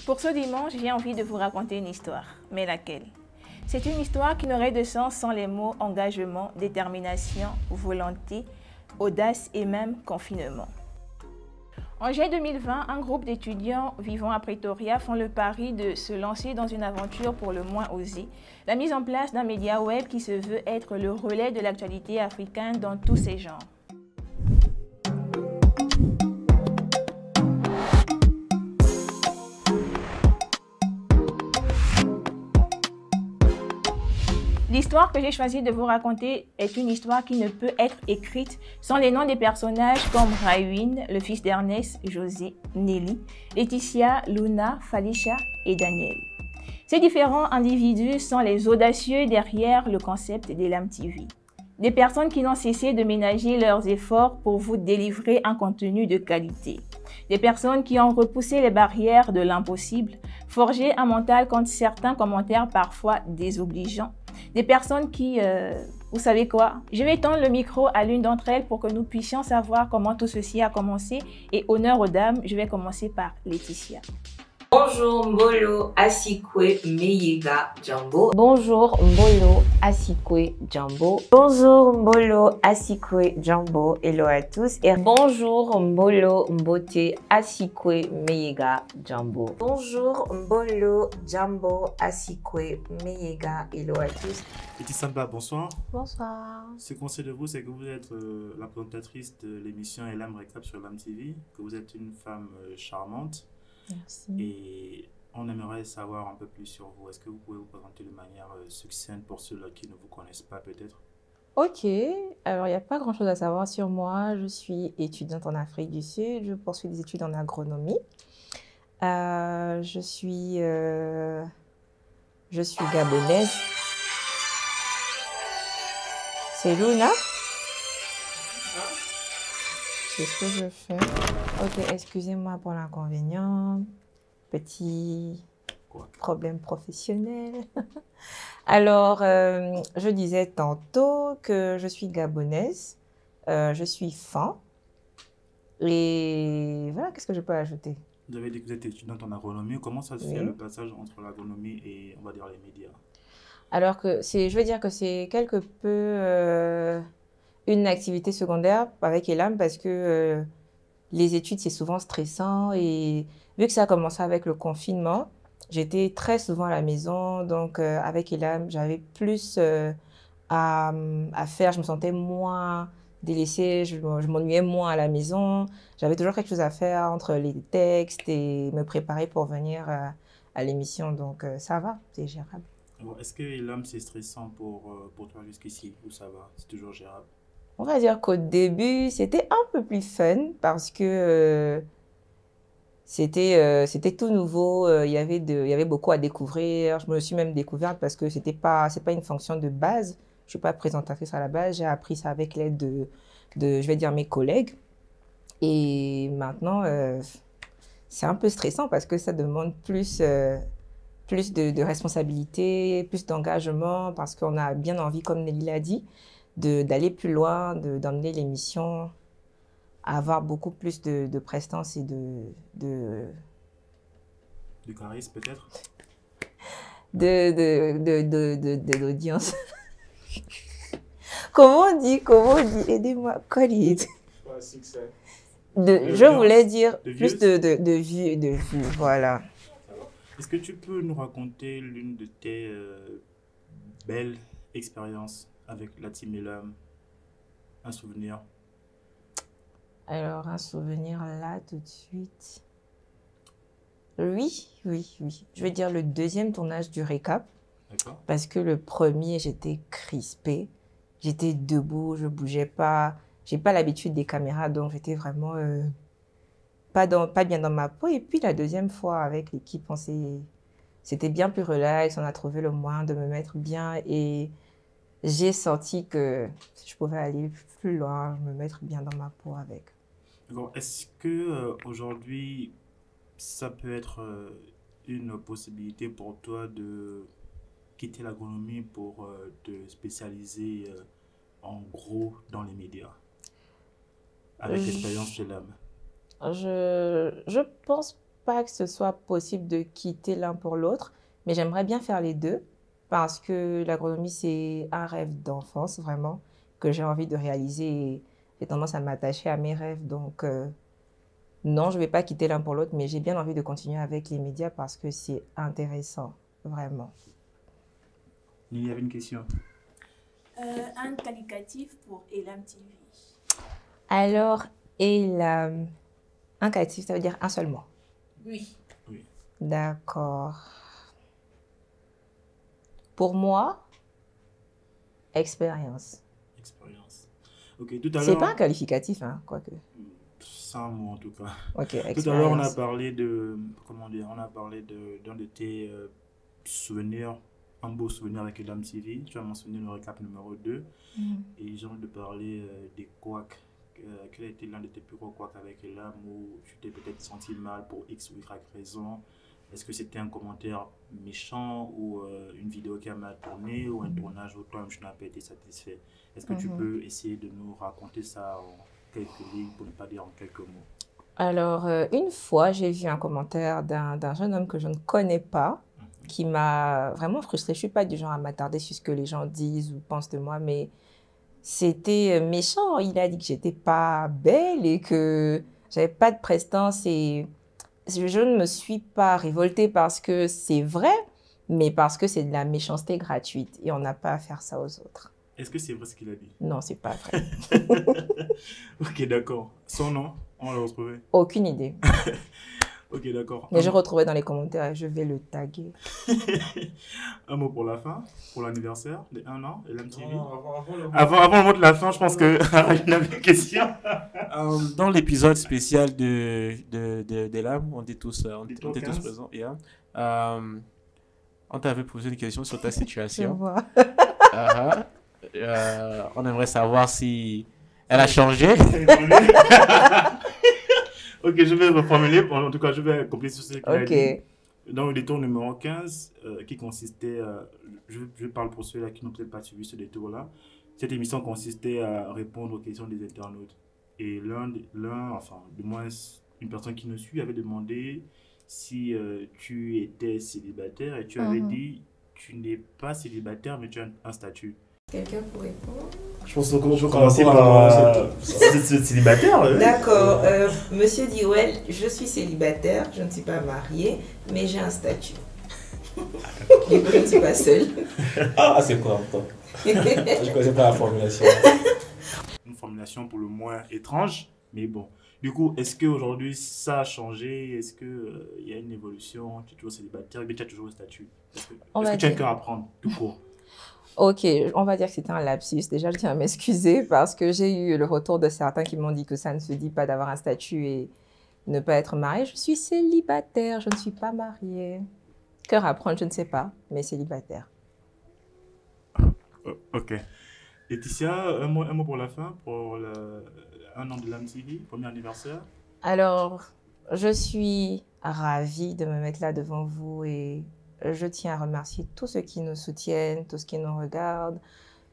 Pour ce dimanche, j'ai envie de vous raconter une histoire. Mais laquelle? C'est une histoire qui n'aurait de sens sans les mots engagement, détermination, volonté, audace et même confinement. En juillet 2020, un groupe d'étudiants vivant à Pretoria font le pari de se lancer dans une aventure pour le moins osée, la mise en place d'un média web qui se veut être le relais de l'actualité africaine dans tous ses genres. L'histoire que j'ai choisi de vous raconter est une histoire qui ne peut être écrite sans les noms des personnages comme Raiwin, le fils d'Ernest, José, Nelly, Laetitia, Luna, Felicia et Daniel. Ces différents individus sont les audacieux derrière le concept d'Elam TV. Des personnes qui n'ont cessé de ménager leurs efforts pour vous délivrer un contenu de qualité. Des personnes qui ont repoussé les barrières de l'impossible, forgé un mental contre certains commentaires parfois désobligeants. Des personnes qui, vous savez quoi, je vais tendre le micro à l'une d'entre elles pour que nous puissions savoir comment tout ceci a commencé. Et honneur aux dames, je vais commencer par Laetitia. Bonjour Mbolo Asikwe Meyega Jambo. Bonjour Mbolo Asikwe Jambo. Bonjour Mbolo Asikwe Jambo. Hello à tous. Et bonjour Mbolo Mbote Asikwe Meyega Jambo. Bonjour Mbolo Jambo Asikwe Meyega. Hello à tous. Petit Samba, bonsoir. Bonsoir. Ce qu'on sait de vous, c'est que vous êtes la présentatrice de l'émission Elam Recap sur Elam TV, que vous êtes une femme charmante. Merci. Et on aimerait savoir un peu plus sur vous. Est-ce que vous pouvez vous présenter de manière succincte pour ceux-là qui ne vous connaissent pas peut-être? Ok, alors il n'y a pas grand-chose à savoir sur moi. Je suis étudiante en Afrique du Sud. Je poursuis des études en agronomie. Je suis gabonaise. C'est Luna. C'est ce que je fais. Ok, excusez-moi pour l'inconvénient. Petit problème professionnel. Alors, je disais tantôt que je suis gabonaise. Je suis fan. Et voilà, qu'est-ce que je peux ajouter? Vous avez dit que vous êtes étudiante en agronomie. Comment ça se fait le passage entre l'agronomie et, on va dire, les médias? Alors que je veux dire que c'est quelque peu une activité secondaire avec Elam parce que les études, c'est souvent stressant et vu que ça a commencé avec le confinement, j'étais très souvent à la maison. Donc, avec Elam, j'avais plus à faire. Je me sentais moins délaissée, je m'ennuyais moins à la maison. J'avais toujours quelque chose à faire entre les textes et me préparer pour venir à l'émission. Donc, ça va, c'est gérable. Est-ce que Elam, c'est stressant pour toi jusqu'ici ou ça va? C'est toujours gérable? On va dire qu'au début, c'était un peu plus fun parce que c'était tout nouveau. Il y avait beaucoup à découvrir. Je me suis même découverte parce que c'est pas une fonction de base. Je suis pas présentatrice à la base. J'ai appris ça avec l'aide je vais dire, mes collègues. Et maintenant, c'est un peu stressant parce que ça demande plus de responsabilité, plus d'engagement parce qu'on a bien envie, comme Nelly l'a dit, d'aller plus loin, d'emmener l'émission à avoir beaucoup plus de prestance et de charisme peut-être? D'audience. Comment on dit, aidez-moi, Colide. Je voulais dire plus de vues, voilà. Est-ce que tu peux nous raconter l'une de tes belles expériences avec la Team Elam? Un souvenir? Alors, un souvenir là, tout de suite. Oui. Je vais dire le deuxième tournage du récap. D'accord. Parce que le premier, j'étais crispée. J'étais debout, je bougeais pas. J'ai pas l'habitude des caméras, donc j'étais vraiment pas bien dans ma peau. Et puis la deuxième fois, avec l'équipe, c'était bien plus relax. On a trouvé le moyen de me mettre bien et j'ai senti que je pouvais aller plus loin, me mettre bien dans ma peau avec. Est-ce que aujourd'hui, ça peut être une possibilité pour toi de quitter l'agronomie pour te spécialiser en gros dans les médias avec l'expérience chez l'âme? Je pense pas que ce soit possible de quitter l'un pour l'autre, mais j'aimerais bien faire les deux parce que l'agronomie, c'est un rêve d'enfance, vraiment, que j'ai envie de réaliser et j'ai tendance à m'attacher à mes rêves. Donc, non, je ne vais pas quitter l'un pour l'autre, mais j'ai bien envie de continuer avec les médias parce que c'est intéressant, vraiment. Il y avait une question. Un qualificatif pour Elam TV. Alors, Elam, un qualificatif, ça veut dire un seul mot? Oui. D'accord. Pour moi, expérience. Expérience. Ok, tout à l'heure. C'est pas un qualificatif, hein, quoique. C'est un mot en tout cas. Ok, expérience. Tout à l'heure, on a parlé de. Comment dire? On a parlé d'un de tes souvenirs, un beau souvenir avec Elam TV. Tu as mentionné le récap numéro 2. Et j'ai envie de parler des couacs. Quel a été l'un de tes plus gros couacs avec Elam où tu t'es peut-être senti mal pour X ou Y raison? Est-ce que c'était un commentaire méchant ou une vidéo qui a mal tourné ou un tournage où toi-même tu n'as pas été satisfait? Est-ce que tu peux essayer de nous raconter ça en quelques lignes pour ne pas dire en quelques mots? Alors, une fois, j'ai vu un commentaire d'un jeune homme que je ne connais pas qui m'a vraiment frustrée. Je ne suis pas du genre à m'attarder sur ce que les gens disent ou pensent de moi, mais c'était méchant. Il a dit que j'étais pas belle et que j'avais pas de prestance et je ne me suis pas révoltée parce que c'est vrai, mais parce que c'est de la méchanceté gratuite et on n'a pas à faire ça aux autres. Est-ce que c'est vrai ce qu'il a dit? Non, c'est pas vrai. Ok, d'accord. Son nom, on l'a retrouvé? Aucune idée. Ok, d'accord. Mais je retrouverai dans les commentaires et je vais le taguer. Un mot pour la fin, pour l'anniversaire de 1 an, Elam TV. Avant Avant le mot de la fin, je pense que il y avait une question. dans l'épisode spécial d'Elam, on était tous présents. Yeah. On t'avait posé une question sur ta Je situation. vois. On aimerait savoir si elle a changé. Ok, je vais reformuler, en tout cas, je vais compléter sur ce qu'il a dit. Ok. Dans le détour numéro 15, qui consistait, je parle pour ceux-là qui n'ont peut-être pas suivi ce détour-là, cette émission consistait à répondre aux questions des internautes. Et enfin, du moins, une personne qui nous suit avait demandé si tu étais célibataire et tu avais dit tu n'es pas célibataire, mais tu as un statut. Quelqu'un pour répondre? Je pense qu'on peut commencer par célibataire. D'accord. Monsieur Diwell, je suis célibataire, je ne suis pas mariée, mais j'ai un statut. Du coup, je ne suis pas seule. Ah, c'est quoi encore? Je ne connais pas la formulation. Une formulation pour le moins étrange, mais bon. Du coup, est-ce qu'aujourd'hui ça a changé? Est-ce qu'il y a une évolution? Tu es toujours célibataire, mais tu as toujours le statut? Est-ce que tu as un cœur à prendre, tout court? Ok, on va dire que c'était un lapsus. Déjà, je tiens à m'excuser parce que j'ai eu le retour de certains qui m'ont dit que ça ne se dit pas d'avoir un statut et ne pas être marié. Je suis célibataire, je ne suis pas mariée. Cœur à prendre, je ne sais pas, mais célibataire. Ok. Laetitia, un mot pour la fin, pour un an de Elam TV, premier anniversaire. Alors, je suis ravie de me mettre là devant vous et je tiens à remercier tous ceux qui nous soutiennent, tous ceux qui nous regardent,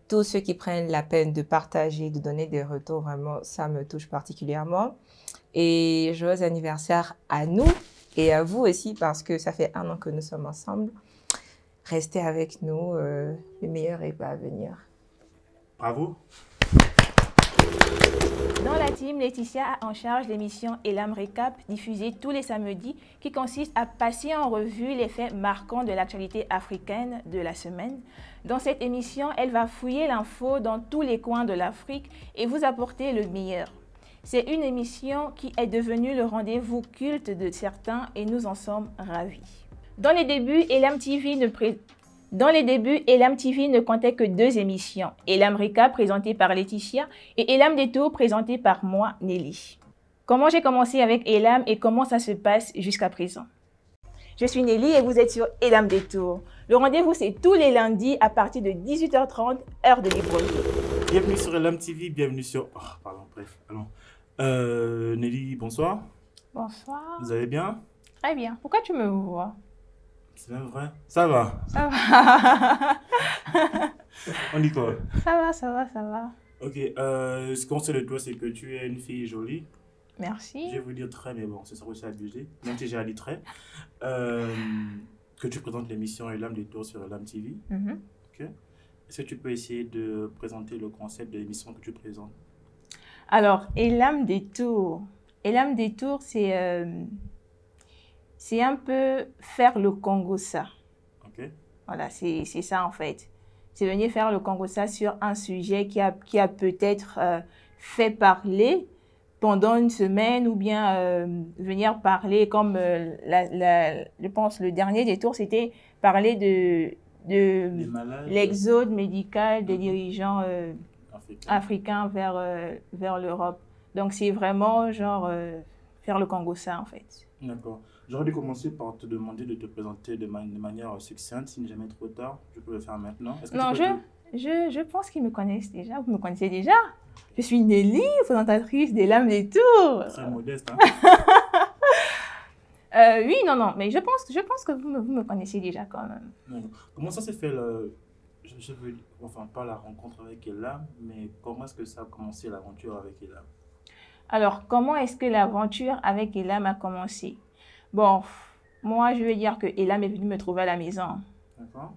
tous ceux qui prennent la peine de partager, de donner des retours. Vraiment, ça me touche particulièrement. Et joyeux anniversaire à nous et à vous aussi parce que ça fait 1 an que nous sommes ensemble. Restez avec nous, le meilleur est pas à venir. Bravo. Dans la team, Laetitia a en charge l'émission Elam Recap, diffusée tous les samedis, qui consiste à passer en revue les faits marquants de l'actualité africaine de la semaine. Dans cette émission, elle va fouiller l'info dans tous les coins de l'Afrique et vous apporter le meilleur. C'est une émission qui est devenue le rendez-vous culte de certains et nous en sommes ravis. Dans les débuts, Elam TV ne comptait que 2 émissions, Elam Recap présentée par Laetitia et Elam Détour présentée par moi, Nelly. Comment j'ai commencé avec Elam et comment ça se passe jusqu'à présent? Je suis Nelly et vous êtes sur Elam Détour. Le rendez-vous, c'est tous les lundis à partir de 18h30, heure de Libreville. Bienvenue sur Elam TV, bienvenue sur... Oh, pardon, bref, allons. Nelly, bonsoir. Bonsoir. Vous allez bien? Très bien. Pourquoi tu me vois? C'est même vrai. Ça va. Ça va. On dit quoi? Ça va, ça va, ça va. Ok, ce qu'on sait de toi, c'est que tu es une fille jolie. Merci. Je vais vous dire très, mais bon, ce serait aussi abusé, même si j'ai dit très. Que tu présentes l'émission Elam Détour sur Elam TV. Ok. Est-ce que tu peux essayer de présenter le concept de l'émission que tu présentes? Alors, Elam Détour. Elam Détour, c'est un peu faire le Congo-ça. Ok. Voilà, c'est ça en fait. C'est venir faire le Congo-ça sur un sujet qui a peut-être fait parler pendant une semaine ou bien venir parler comme, je pense, le dernier détour, c'était parler de l'exode médical des dirigeants africains vers l'Europe. Donc, c'est vraiment genre faire le Congo-ça en fait. D'accord. J'aurais dû commencer par te demander de te présenter de manière succincte, si jamais trop tard. Je peux le faire maintenant. Non, je pense qu'ils me connaissent déjà. Vous me connaissez déjà. Je suis Nelly, présentatrice d'Elam Détour. Très modeste, hein? Oui, non, mais je pense que vous me connaissez déjà quand même. Comment ça s'est fait, je veux, enfin, pas la rencontre avec Elam, mais comment est-ce que ça a commencé l'aventure avec Elam? Alors, comment est-ce que l'aventure avec Elam a commencé? Bon, moi, je vais dire que Elam est venu me trouver à la maison. D'accord.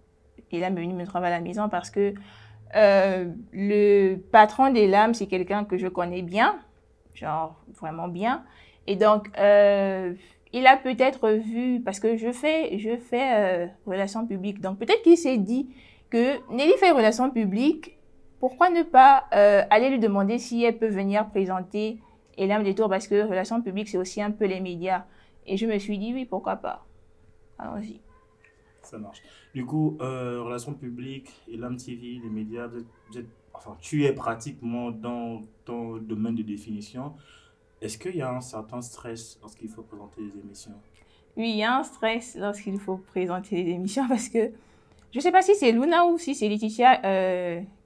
Elam est venu me trouver à la maison parce que le patron d'Elam, c'est quelqu'un que je connais bien, genre vraiment bien. Et donc, il a peut-être vu, parce que je fais relations publiques, donc peut-être qu'il s'est dit que Nelly fait relations publiques, pourquoi ne pas aller lui demander si elle peut venir présenter Elam Détour, parce que relations publiques, c'est aussi un peu les médias. Et je me suis dit, oui, pourquoi pas. Allons-y. Ça marche. Du coup, relations publiques, Elam TV, les médias, enfin, tu es pratiquement dans ton domaine de définition. Est-ce qu'il y a un certain stress lorsqu'il faut présenter les émissions? Oui, il y a un stress lorsqu'il faut présenter les émissions parce que je ne sais pas si c'est Luna ou si c'est Laetitia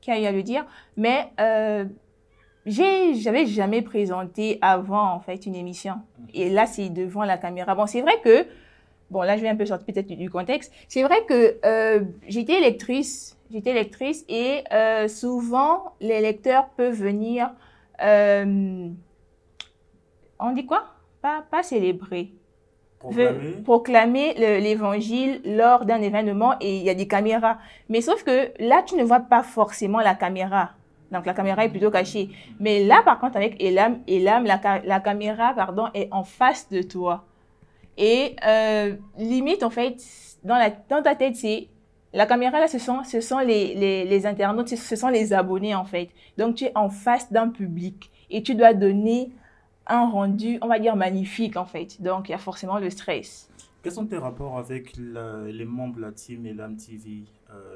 qui a eu à le dire, mais j'avais jamais présenté avant en fait une émission. Et là, c'est devant la caméra. Bon, c'est vrai que, bon là je vais un peu sortir peut-être du contexte, c'est vrai que j'étais lectrice et souvent les lecteurs peuvent venir, on dit quoi? Pas célébrer. Proclamer l'évangile lors d'un événement et il y a des caméras. Mais sauf que là, tu ne vois pas forcément la caméra. Donc, la caméra est plutôt cachée. Mais là, par contre, avec Elam, la caméra, pardon, est en face de toi. Et limite, en fait, dans ta tête, c'est... La caméra, là, ce sont les internautes, ce sont les abonnés, en fait. Donc, tu es en face d'un public et tu dois donner un rendu, on va dire, magnifique, en fait. Donc, il y a forcément le stress. Quels sont tes rapports avec les membres de la team Elam TV,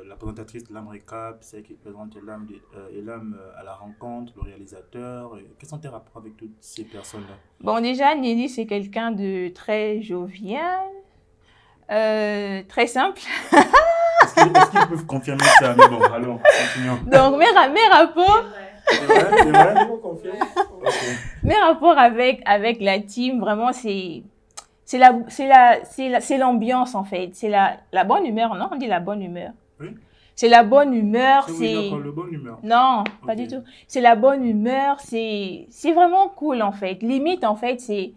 la présentatrice de Elam Recap, celle qui présente Elam à la rencontre, le réalisateur? Quels sont tes rapports avec toutes ces personnes-là? Bon, déjà, Nelly, c'est quelqu'un de très jovial, très simple. Est-ce qu'ils peuvent confirmer ça? Mais bon, allons, continuons. Donc, mes rapports... C'est vrai, confirme. Okay. Mes rapports avec la team, vraiment, c'est l'ambiance, en fait. C'est la bonne humeur, non? On dit la bonne humeur. Oui. C'est la bonne humeur. Ça veut dire quoi, le bonne humeur? Non, pas du tout. C'est la bonne humeur, c'est vraiment cool, en fait. Limite, en fait, c'est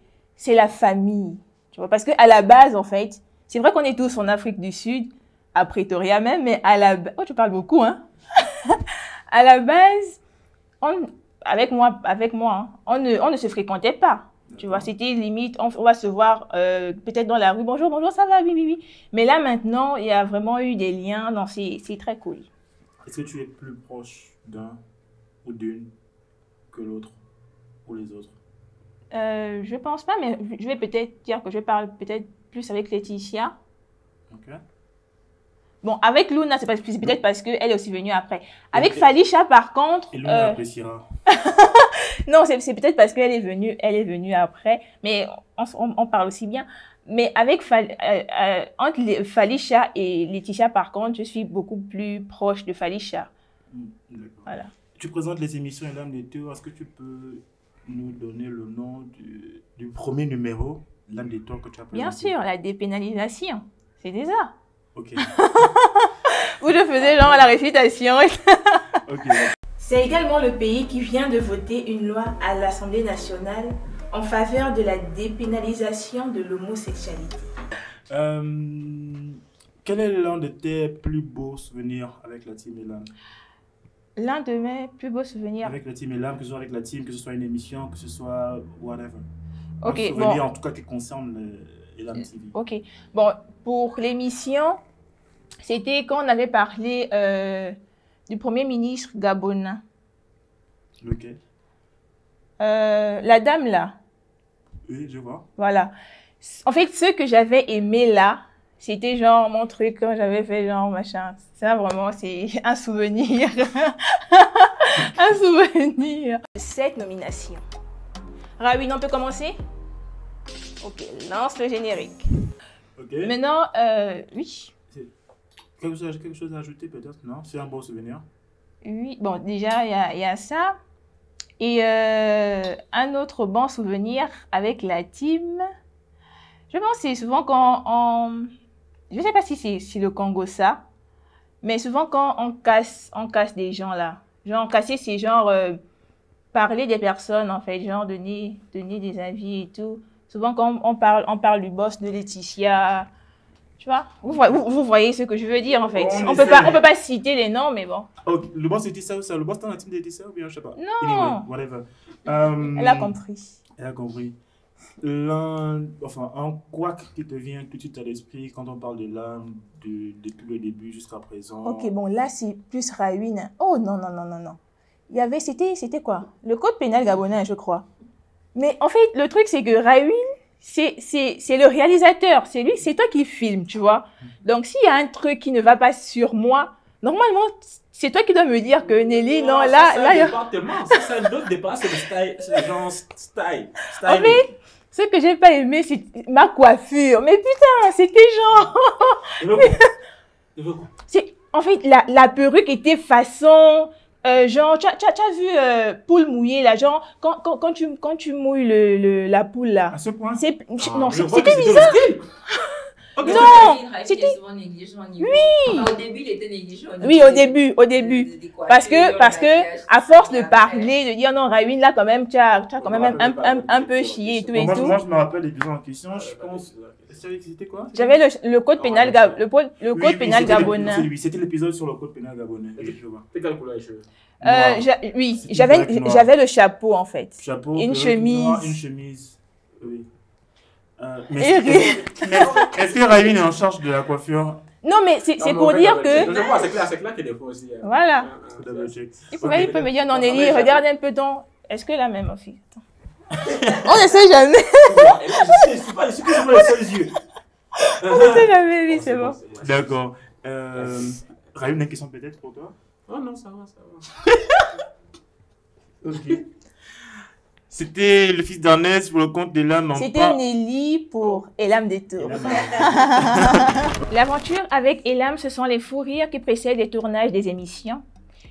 la famille. Tu vois, parce qu'à la base, en fait, c'est vrai qu'on est tous en Afrique du Sud, à Pretoria même, mais à la base... Oh, tu parles beaucoup, hein? À la base... Avec moi hein, on ne se fréquentait pas. Tu vois, c'était limite, on va se voir peut-être dans la rue. Bonjour, ça va, oui. Mais là, maintenant, il y a vraiment eu des liens. Donc, c'est très cool. Est-ce que tu es plus proche d'un ou d'une que l'autre ou les autres? Je pense pas, mais je vais peut-être dire que je parle peut-être plus avec Laetitia. Ok. Bon, avec Luna, c'est peut-être parce qu'elle est aussi venue après. Avec Falisha, par contre... Et Luna appréciera. Non, c'est peut-être parce qu'elle est venue après. Mais on parle aussi bien. Mais avec entre Falisha et Laetitia, par contre, je suis beaucoup plus proche de Falisha. D'accord. Voilà. Tu présentes les émissions Elam Détour. Est-ce que tu peux nous donner le nom du premier numéro Elam Détour que tu as présenté? Bien sûr, la dépénalisation. C'est déjà. Ok. Où je faisais genre la récitation. Ok. C'est également le pays qui vient de voter une loi à l'Assemblée nationale en faveur de la dépénalisation de l'homosexualité. Quel est l'un de tes plus beaux souvenirs avec la team Elam? L'un de mes plus beaux souvenirs. Avec la team Elam, que ce soit avec la team, que ce soit une émission, que ce soit whatever. Ok, un souvenir bon. en tout cas qui concerne Elam TV. Ok. Bon, pour l'émission, c'était quand on avait parlé du Premier ministre gabonais. Ok. La dame là. Oui, je vois. Voilà. En fait, ce que j'avais aimé là, c'était genre mon truc quand j'avais fait genre machin. Ça vraiment, c'est un souvenir. Un souvenir. 7 nominations. Raoui, on peut commencer? Ok, lance le générique. Ok. Maintenant, oui. Quelque chose à ajouter peut-être? Non? C'est un beau souvenir. Oui, bon, déjà, il y a ça. Et un autre bon souvenir avec la team, je pense que c'est souvent quand je ne sais pas si c'est le Congo ça, mais souvent quand on casse des gens là. Genre, casser, c'est genre parler des personnes en fait, genre donner des avis et tout. Souvent quand on parle du boss de Laetitia, tu vois, vous voyez ce que je veux dire en fait. On peut pas citer les noms, mais bon. Oh, le boss était ça ou ça? Le boss dans la team de Laetitia ou bien je sais pas? Non. Anyway, whatever. Elle a compris. Elle a compris. Un couac qui te vient tout de suite à l'esprit quand on parle de l'âme depuis le début jusqu'à présent. Ok, bon, là, c'est plus Raoune. Oh, non. Il y avait, c'était quoi? Le code pénal gabonais, je crois. Mais en fait, le truc, c'est que Raoune, c'est le réalisateur. C'est toi qui filmes, tu vois. Donc, s'il y a un truc qui ne va pas sur moi, normalement, c'est toi qui dois me dire que Nelly, non, là... C'est un département, c'est un autre département, c'est le style, c'est le genre style. En fait, ce que j'ai pas aimé, c'est ma coiffure. Mais putain, c'était genre... En fait, la perruque était façon... genre, tu as vu poule mouillée, là, genre, quand tu mouilles la poule, là. À ce point? Non, c'était bizarre. Okay. Non, c'était... Oui. Enfin, au début, il était négligent. Oui, au début. Parce que, à force de parler, de dire non, Raoune, là, quand même, tu as quand même un peu chié et tout et tout. Moi, je me rappelle l'épisode en question, je pense... C'était quoi? J'avais le code pénal gabonais. C'était l'épisode sur le code pénal gabonais. Je vois. T'es quelle couleur les cheveux? Oui, j'avais le chapeau, en fait. Chapeau, une chemise. Une chemise, oui. Est-ce que Raoune est en charge de la coiffure? Non, mais c'est pour dire que... C'est clair qu'il est faux aussi. Voilà. Il peut me dire, non, Nelly, regarde un peu ton... Est-ce que la même aussi? On ne sait jamais. Je suis pas les seuls yeux. On ne sait jamais, oui, c'est bon. D'accord. Raoune, une question peut-être pour toi? Oh non, ça va. Ok. C'était le fils d'Ernest pour le compte d'Elam. C'était Nelly pour Elam Détour. L'aventure avec Elam, ce sont les fous rires qui précèdent les tournages des émissions,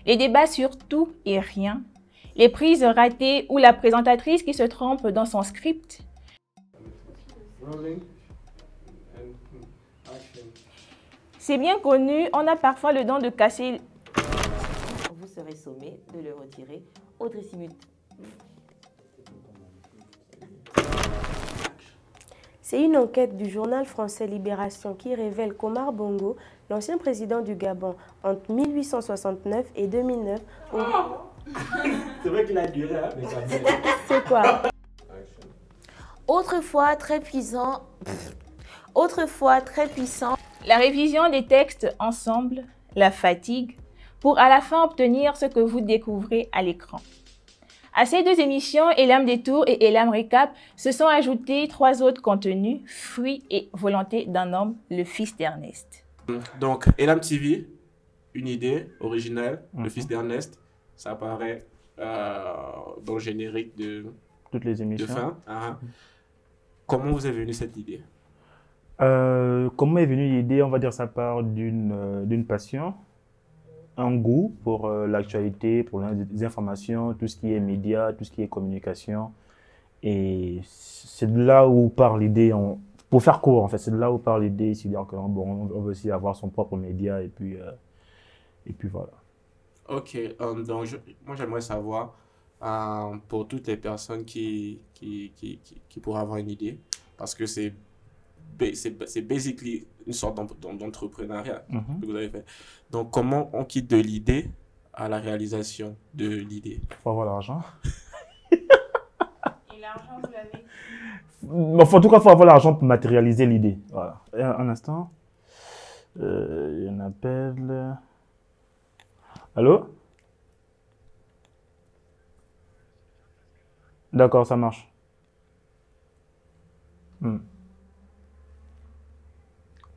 les débats sur tout et rien, les prises ratées ou la présentatrice qui se trompe dans son script. C'est bien connu, on a parfois le don de casser... Vous serez sommé de le retirer. Audrey Simut. C'est une enquête du journal français Libération qui révèle qu'Omar Bongo, l'ancien président du Gabon, entre 1869 et 2009... C'est vrai qu'il a duré, hein, mais ça C'est quoi? Autrefois très puissant. La révision des textes ensemble, la fatigue, pour à la fin obtenir ce que vous découvrez à l'écran. À ces deux émissions, Elam Détour et Elam Récap, se sont ajoutés 3 autres contenus, fruits et volonté d'un homme, le fils d'Ernest. Donc, Elam TV, une idée originale, le fils d'Ernest, ça apparaît dans le générique de toutes les émissions. De fin. Comment vous est venue cette idée? Comment est venue l'idée? On va dire ça part d'une passion, un goût pour l'actualité, pour les informations, tout ce qui est médias, tout ce qui est communication. Et c'est de là où part l'idée, pour faire court en fait, c'est de là où part l'idée, c'est-à-dire qu'on veut aussi avoir son propre média et puis voilà. Ok, donc moi j'aimerais savoir, pour toutes les personnes qui pourraient avoir une idée, parce que c'est basically une sorte d'entrepreneuriat que vous avez fait. Donc, comment on quitte de l'idée à la réalisation de l'idée? Il faut avoir l'argent. Et l'argent, vous l'avez? En tout cas, il faut avoir l'argent pour matérialiser l'idée. Voilà. Un instant. Il y a un appel. Allô? D'accord, ça marche.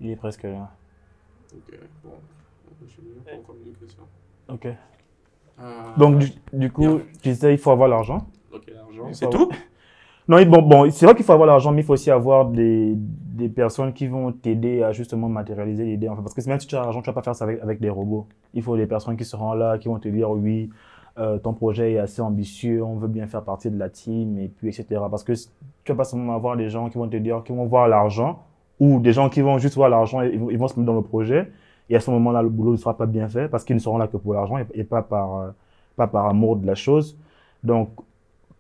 Il est presque là. Ok, bon. Je vais encore une question. Ok. Donc, du coup, bien. tu disais, il faut avoir l'argent. Ok, l'argent, c'est tout? Non, bon, c'est vrai qu'il faut avoir l'argent, mais il faut aussi avoir des personnes qui vont t'aider à justement matérialiser l'idée. Enfin, parce que même si tu as l'argent, tu ne vas pas faire ça avec des robots. Il faut des personnes qui seront là, qui vont te dire oui, ton projet est assez ambitieux, on veut bien faire partie de la team, et puis etc. Parce que tu ne vas pas seulement avoir des gens qui vont te dire, qui vont voir l'argent, ou des gens qui vont juste voir l'argent et ils vont se mettre dans le projet. Et à ce moment-là, le boulot ne sera pas bien fait parce qu'ils ne seront là que pour l'argent et pas par amour de la chose. Donc,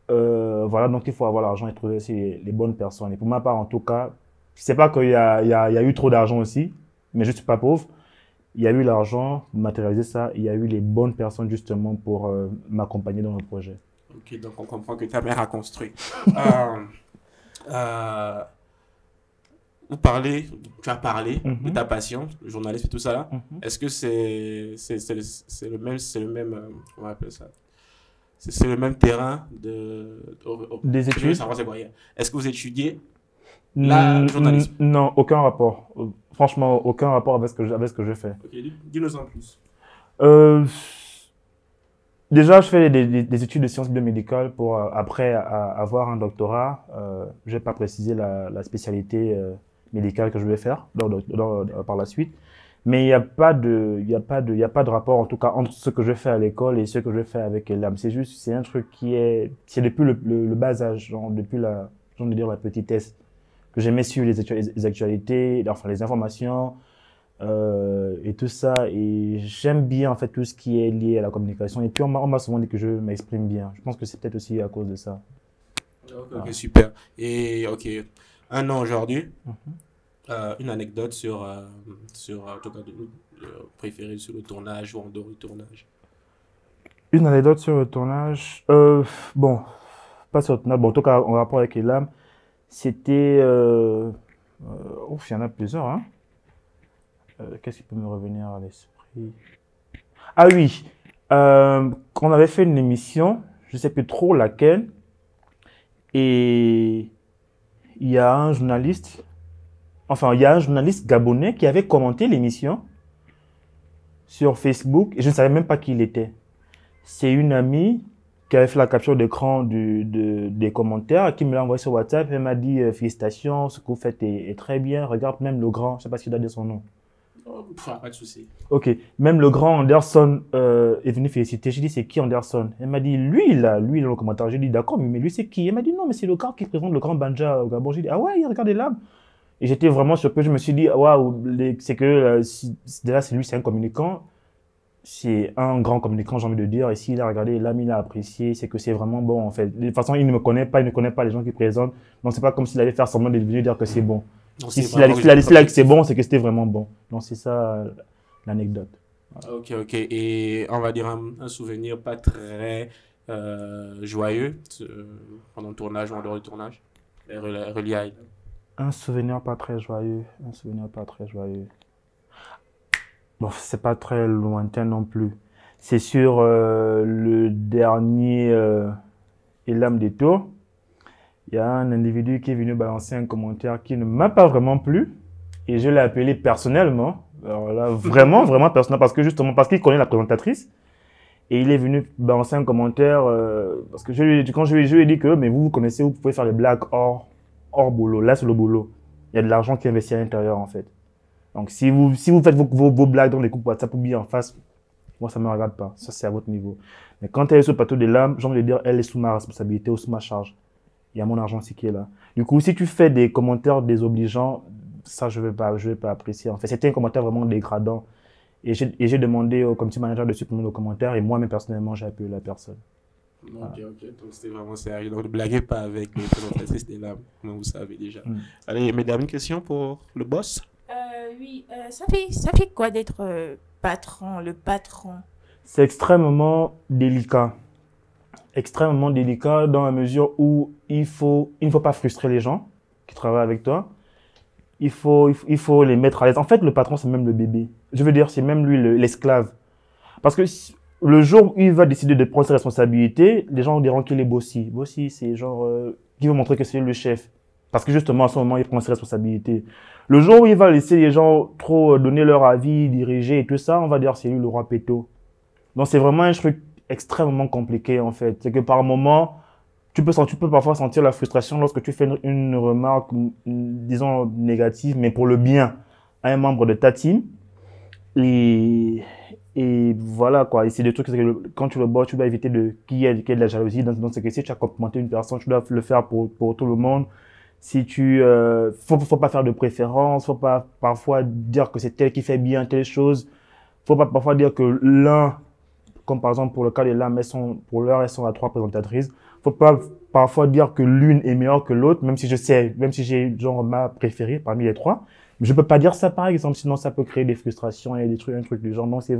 voilà, donc il faut avoir l'argent et trouver aussi les bonnes personnes. Et pour ma part, en tout cas, c'est pas qu'il y a eu trop d'argent aussi, mais je ne suis pas pauvre. Il y a eu l'argent, matérialiser ça, il y a eu les bonnes personnes justement pour m'accompagner dans le projet. Ok, donc on comprend que ta mère a construit. Tu as parlé de ta passion, le journalisme et tout ça là. Est-ce que c'est le même, comment on appelle ça? C'est le même terrain des études? Est-ce que vous étudiez le journalisme? Non, aucun rapport. Franchement, aucun rapport avec ce que je fais. Ok, dis-nous en plus. Déjà, je fais des études de sciences biomédicales pour après avoir un doctorat. Je vais pas préciser la spécialité médicale que je vais faire par la suite. Mais il n'y a pas de rapport, en tout cas, entre ce que je fais à l'école et ce que je fais avec l'âme. C'est un truc c'est depuis le bas âge, genre depuis la petitesse, que j'aimais suivre les actualités, enfin les informations, et tout ça. Et j'aime bien, en fait, tout ce qui est lié à la communication. Et puis, on m'a souvent dit que je m'exprime bien. Je pense que c'est peut-être aussi à cause de ça. Ok, super. Et ok, un an aujourd'hui. Une anecdote sur ton cas préféré sur le tournage ou en dehors du tournage. Une anecdote sur le tournage. Bon, pas sur le tournage. Bon, en tout cas, en rapport avec Elam, c'était. Il y en a plusieurs. Hein. Qu'est-ce qui peut me revenir à l'esprit? Ah oui, on avait fait une émission, je ne sais plus trop laquelle, et il y a un journaliste. Enfin, il y a un journaliste gabonais qui avait commenté l'émission sur Facebook et je ne savais même pas qui il était. C'est une amie qui avait fait la capture d'écran des commentaires qui me l'a envoyé sur WhatsApp. Elle m'a dit félicitations, ce que vous faites est très bien. Regarde même le grand, je ne sais pas s'il doit dire son nom. Oh, pas de souci. Ok, même le grand Anderson est venu féliciter. J'ai dit c'est qui Anderson? Elle m'a dit lui là, lui dans le commentaire. J'ai dit d'accord, mais lui c'est qui? Elle m'a dit non, mais c'est le gars qui présente le grand Banja au Gabon. J'ai dit ah ouais, regardez là. Et j'étais vraiment surpris, je me suis dit, waouh, c'est que déjà, lui, c'est un communicant. C'est un grand communicant, j'ai envie de dire. Et s'il a regardé, l'ami il a apprécié, c'est que c'est vraiment bon, en fait. De toute façon, il ne me connaît pas, il ne connaît pas les gens qui présentent. Donc, c'est pas comme s'il allait faire semblant de venir dire que c'est bon. S'il a dit que c'est bon, c'est que c'était vraiment bon. Donc, c'est ça l'anecdote. Voilà. Ok. Et on va dire un souvenir pas très joyeux pendant le tournage ou en dehors du tournage, relié à... Un souvenir pas très joyeux. Bon, c'est pas très lointain non plus. C'est sur le dernier Elam des Tours. Il y a un individu qui est venu balancer un commentaire qui ne m'a pas vraiment plu. Et je l'ai appelé personnellement. Alors là, vraiment personnel. Parce qu'il connaît la présentatrice. Et il est venu balancer un commentaire. Parce que quand je lui ai dit que, mais vous connaissez, vous pouvez faire les blagues hors boulot. Là, c'est le boulot. Il y a de l'argent qui est investi à l'intérieur, en fait. Donc, si vous faites vos blagues dans les groupes WhatsApp ou bien en face, moi, ça ne me regarde pas. Ça, c'est à votre niveau. Mais quand elle est sur le plateau de l'âme, j'ai envie de dire, elle est sous ma responsabilité ou sous ma charge. Il y a mon argent aussi qui est là. Du coup, si tu fais des commentaires désobligeants, ça, je vais pas apprécier. En fait, c'était un commentaire vraiment dégradant. Et j'ai demandé au community manager de supprimer le commentaire et moi-même, personnellement, j'ai appelé la personne. Ok, ok. Donc, c'était vraiment sérieux. Donc, ne blaguez pas avec les présentatrices des lames, comme vous savez déjà. Allez, mesdames, une question pour le boss? Oui, ça fait quoi d'être patron, le patron? C'est extrêmement délicat. Extrêmement délicat dans la mesure où il ne faut pas frustrer les gens qui travaillent avec toi. Il faut les mettre à l'aise. En fait, le patron, c'est même le bébé. Je veux dire, c'est même lui l'esclave. Parce que le jour où il va décider de prendre ses responsabilités, les gens diront qu'il est bossy. Bossy, c'est genre qui veut montrer que c'est le chef. Parce que justement, à ce moment, il prend ses responsabilités. Le jour où il va laisser les gens trop donner leur avis, diriger et tout ça, on va dire c'est lui le roi péto. Donc, c'est vraiment un truc extrêmement compliqué, en fait. C'est que par moment, tu peux parfois sentir la frustration lorsque tu fais une remarque, disons, négative, mais pour le bien à un membre de ta team. Et voilà, quoi. Et c'est des trucs que quand tu le bosses, tu dois éviter qu'il y ait de la jalousie. Donc, c'est que si tu as complimenté une personne, tu dois le faire pour tout le monde. Si faut pas faire de préférence, faut pas parfois dire que c'est tel qui fait bien telle chose. Faut pas parfois dire que l'un, comme par exemple pour le cas des lames, elles sont à 3 présentatrices. Faut pas parfois dire que l'une est meilleure que l'autre, même si j'ai genre ma préférée parmi les 3. Mais je peux pas dire ça par exemple, sinon ça peut créer des frustrations et un truc du genre. Donc c'est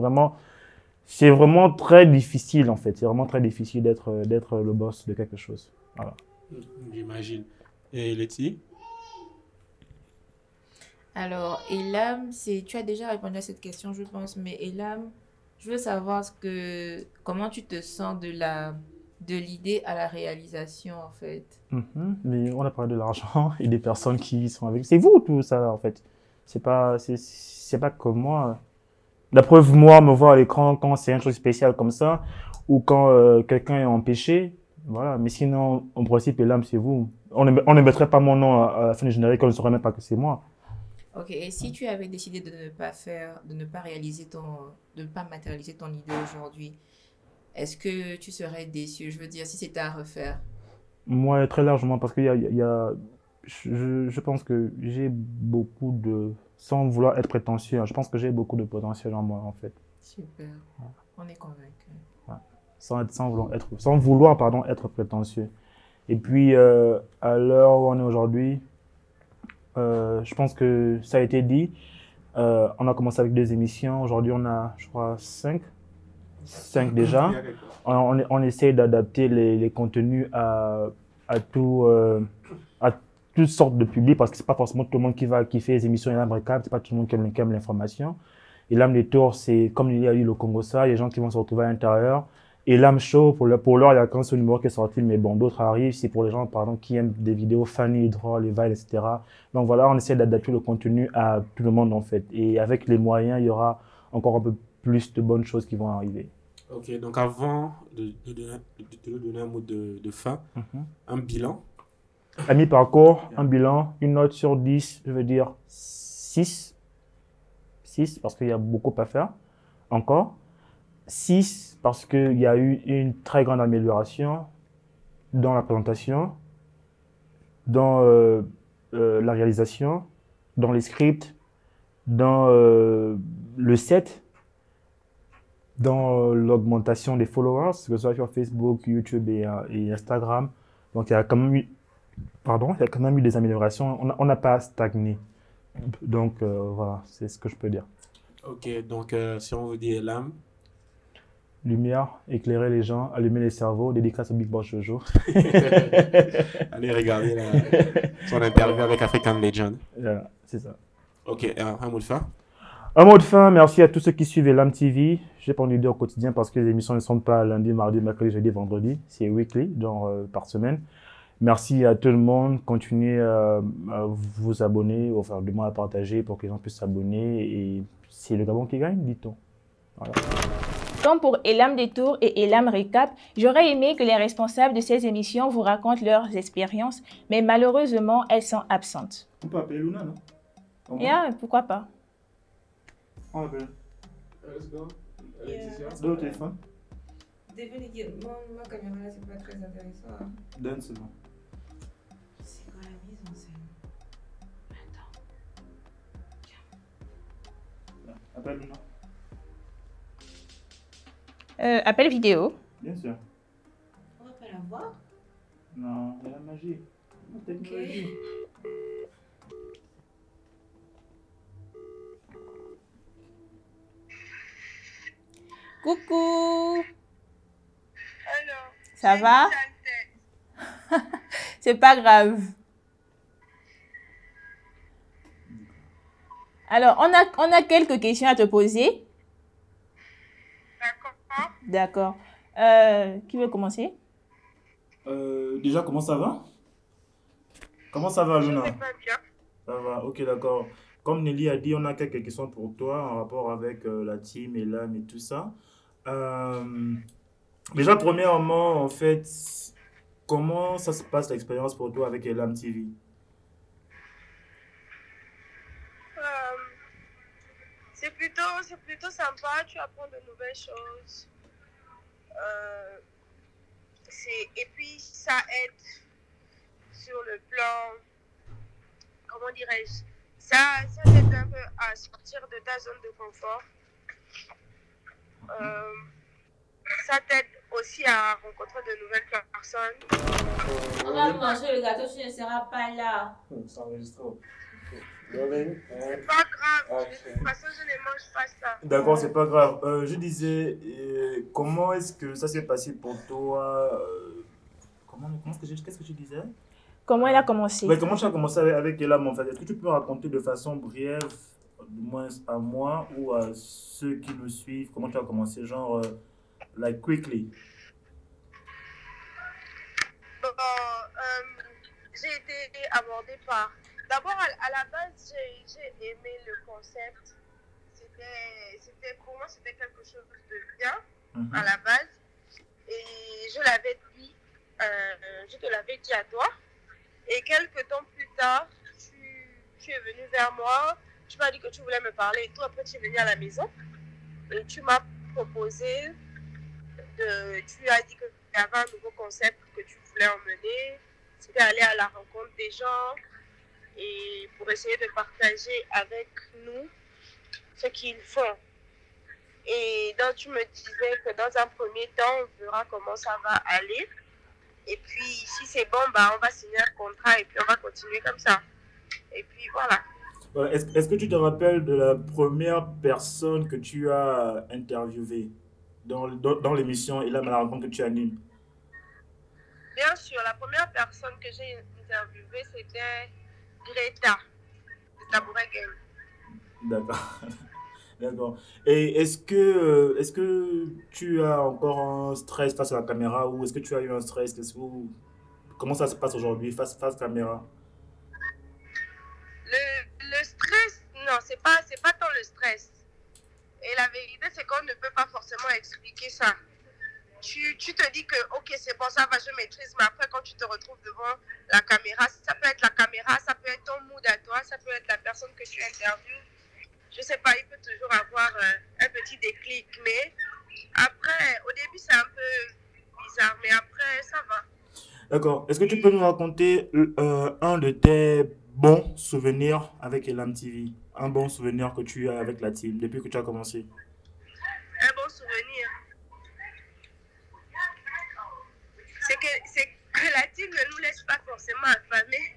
vraiment très difficile en fait. C'est vraiment très difficile d'être le boss de quelque chose. Voilà. J'imagine. Et Letty? Alors, Elam, tu as déjà répondu à cette question, je pense, mais Elam, je veux savoir comment tu te sens de l'idée à la réalisation, en fait. Mais on a parlé de l'argent et des personnes qui sont avec. C'est vous tout ça, en fait. C'est pas comme moi. La preuve, moi, me voir à l'écran quand c'est un truc spécial comme ça, ou quand quelqu'un est empêché, voilà. Mais sinon, en principe, Elam, c'est vous. On ne mettrait pas mon nom à la fin du générique, on ne saurait même pas que c'est moi. Ok, et si tu avais décidé de ne pas matérialiser ton idée aujourd'hui, est-ce que tu serais déçu? Je veux dire, si c'était à refaire. Moi, très largement, parce je pense que j'ai beaucoup sans vouloir être prétentieux, je pense que j'ai beaucoup de potentiel en moi, en fait. Super, on est convaincu. Ouais. Sans vouloir, être prétentieux. Et puis, à l'heure où on est aujourd'hui, je pense que ça a été dit. On a commencé avec 2 émissions. Aujourd'hui, on a, je crois, 5 déjà. On essaie d'adapter les contenus à toutes sortes de publics parce que c'est pas forcément tout le monde qui va kiffer les émissions Elam Recap, c'est pas tout le monde qui aime l'information. Elam des Tours, c'est comme il y a eu le Congo ça, il y a des gens qui vont se retrouver à l'intérieur. Elam Show, pour l'heure, il y a qu'un seul numéro qui est sorti, mais bon, d'autres arrivent. C'est pour les gens, par exemple, qui aiment des vidéos funny, drôles, les vibes, etc. Donc voilà, on essaie d'adapter le contenu à tout le monde, en fait. Et avec les moyens, il y aura encore un peu plus de bonnes choses qui vont arriver. Ok, donc avant de donner un mot de fin, un bilan. À mi-parcours, un bilan, une note sur 10, je veux dire 6. 6 parce qu'il y a beaucoup à faire encore. 6 parce qu'il y a eu une très grande amélioration dans la présentation, dans la réalisation, dans les scripts, dans le set, dans l'augmentation des followers, que ce soit sur Facebook, YouTube et Instagram. Donc il y a quand même eu des améliorations. On n'a pas stagné. Donc voilà, c'est ce que je peux dire. Ok, donc si on vous dit Elam. Lumière, éclairer les gens, allumer les cerveaux, dédicace au Big Boss Jojo. Allez regarder son interview avec African Legend. Voilà, c'est ça. Ok, un mot de fin. Un mot de fin, merci à tous ceux qui suivent Elam TV. Je n'ai pas envie de dire au quotidien parce que les émissions ne sont pas lundi, mardi, mercredi, jeudi, vendredi. C'est weekly, genre par semaine. Merci à tout le monde. Continuez à vous abonner, enfin du moins à partager pour que les gens puissent s'abonner. Et c'est le Gabon qui gagne, dit-on. Voilà. Comme pour Elam Détour et Elam Recap, j'aurais aimé que les responsables de ces émissions vous racontent leurs expériences, mais malheureusement, elles sont absentes. On peut appeler Luna, non? Yeah, pourquoi pas? On appelle. Let's go. Donne le téléphone. Ma caméra là, c'est pas très intéressant. Donne seulement. C'est quoi la mise en scène? Attends. Appelle Luna. Appel vidéo. Bien sûr. voir. Non, il y a la magie. La technologie. Coucou. Alors, Ça va? C'est pas grave. Alors, on a quelques questions à te poser. d'accord. D'accord. Qui veut commencer? Déjà, comment ça va? Comment ça va, Je Luna? vais pas bien. Ça va, ok, d'accord. Comme Nelly a dit, on a quelques questions pour toi en rapport avec la team et l'âme et tout ça. Déjà, premièrement, en fait, comment ça se passe l'expérience pour toi avec Elam TV? Euh, c'est plutôt sympa. Tu apprends de nouvelles choses. Et puis, ça aide sur le plan, comment dirais-je, ça t'aide un peu à sortir de ta zone de confort. Ça t'aide aussi à rencontrer de nouvelles personnes. On va manger le gâteau, tu ne seras pas là. Ça enregistre. C'est pas grave. De toute façon, je ne mange pas ça. D'accord, c'est pas grave. Je disais, comment est-ce que ça s'est passé pour toi? Qu'est-ce que tu disais? Comment elle a commencé? Ouais, comment tu as commencé avec Elam en fait? Est-ce que tu peux raconter de façon brève, du moins à moi ou à ceux qui nous suivent, comment tu as commencé, genre, like quickly? Bon, j'ai été abordée par... D'abord, à la base, j'ai aimé le concept. Pour moi, c'était quelque chose de bien à la base. Et je l'avais dit, je te l'avais dit à toi. Et quelques temps plus tard, tu es venu vers moi. Tu m'as dit que tu voulais me parler et tout. Après, tu es venu à la maison. Et tu m'as proposé tu as dit qu'il y avait un nouveau concept que tu voulais emmener. C'était aller à la rencontre des gens et pour essayer de partager avec nous ce qu'ils font. Et donc, tu me disais que dans un premier temps, on verra comment ça va aller. Et puis, si c'est bon, bah, on va signer un contrat et puis on va continuer comme ça. Et puis, voilà. Est-ce que tu te rappelles de la première personne que tu as interviewée dans l'émission et là, la rencontre que tu animes? Bien sûr, la première personne que j'ai interviewée, c'était Greta, de Tabouret Game. D'accord. D'accord. Et est-ce que tu as encore un stress face à la caméra ou est-ce que tu as eu un stress? Comment ça se passe aujourd'hui face caméra? Le stress, non, c'est pas tant le stress. Et la vérité, c'est qu'on ne peut pas forcément expliquer ça. Tu te dis que, ok, c'est bon, ça va, je maîtrise, mais après, quand tu te retrouves devant la caméra, ça peut être la caméra, ça peut être ton mood à toi, ça peut être la personne que tu interviews. Je sais pas, il peut toujours avoir un petit déclic, mais après, au début, c'est un peu bizarre, mais après, ça va. D'accord. Est-ce que tu peux nous raconter un de tes bons souvenirs avec Elam TV? Un bon souvenir que tu as avec la team depuis que tu as commencé? Un bon souvenir. C'est que la team ne nous laisse pas forcément affamés.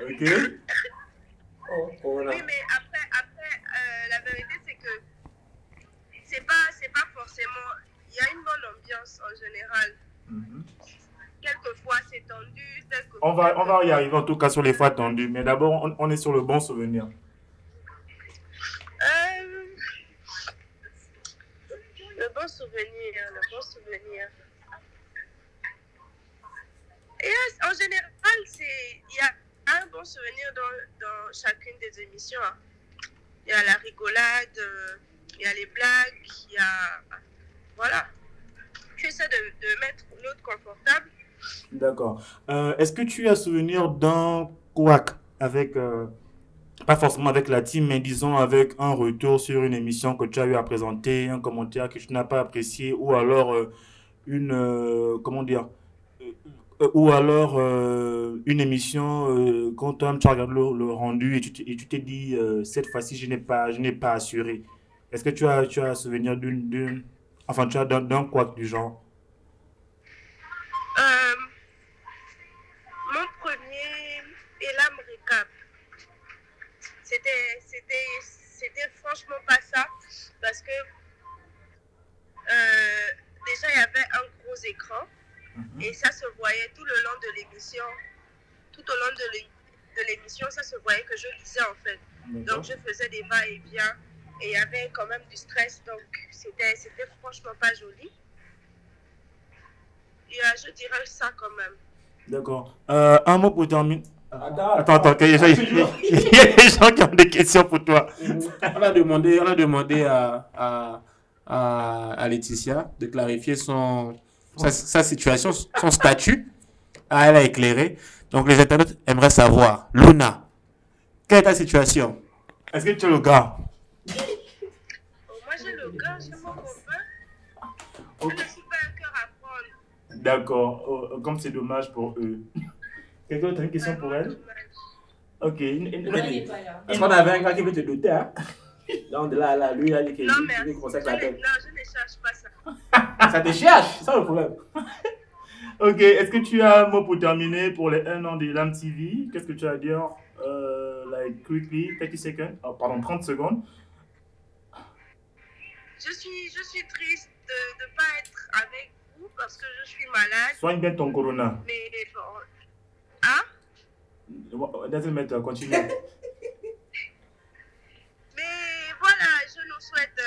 Ok. Oui, mais après la vérité, c'est que c'est pas forcément... Il y a une bonne ambiance en général. Quelquefois, c'est tendu. On va y arriver en tout cas sur les fois tendues, mais d'abord, on est sur le bon souvenir. Le bon souvenir. Et en général, il y a un bon souvenir dans chacune des émissions. Il y a la rigolade, il y a les blagues, il y a... Voilà. Tu essaies de mettre l'autre confortable. D'accord. Est-ce que tu as souvenir d'un couac avec, pas forcément avec la team, mais disons avec un retour sur une émission que tu as eu à présenter, un commentaire que tu n'as pas apprécié, ou alors comment dire, ou alors une émission quand toi tu as regardé le rendu et tu t'es dit cette fois-ci je n'ai pas assuré. Est-ce que tu as souvenir enfin, tu as d'un quoi du genre? Mon premier Elam Recap, c'était franchement pas ça, parce que déjà il y avait un gros écran et ça se voyait tout le long de l'émission. Tout au long de l'émission, ça se voyait que je lisais en fait. Donc je faisais des va-et-vient et il y avait quand même du stress, donc c'était franchement pas joli. Et je dirais ça quand même. D'accord. Un mot pour terminer. Attends, il y a des gens qui ont des questions pour toi. On a demandé à Laetitia de clarifier sa situation, son statut. Elle a éclairé. Donc les internautes aimeraient savoir, Luna, quelle est ta situation? Est-ce que tu es le gars? Moi j'ai le gars, j'ai mon copain. Je ne suis pas un cœur à prendre. D'accord. Comme c'est dommage pour eux. Quelqu'un d'autre a une question pour elle? Ok. Est-ce qu'on avait un gars qui veut te doter, hein? Donc là, lui, il a dit qu'il consacre la tête. Non, je ne cherche pas ça. Ça te cherche, c'est ça le problème. Ok, est-ce que tu as un mot pour terminer pour les 1 an de Elam TV? Qu'est-ce que tu as à dire? Like quickly, 30 seconds. Oh, pardon, 30 secondes. Je suis triste de ne pas être avec vous parce que je suis malade. Soigne bien ton corona. Mais bon. Hein? Doesn't matter, continue. Mais voilà, je nous souhaite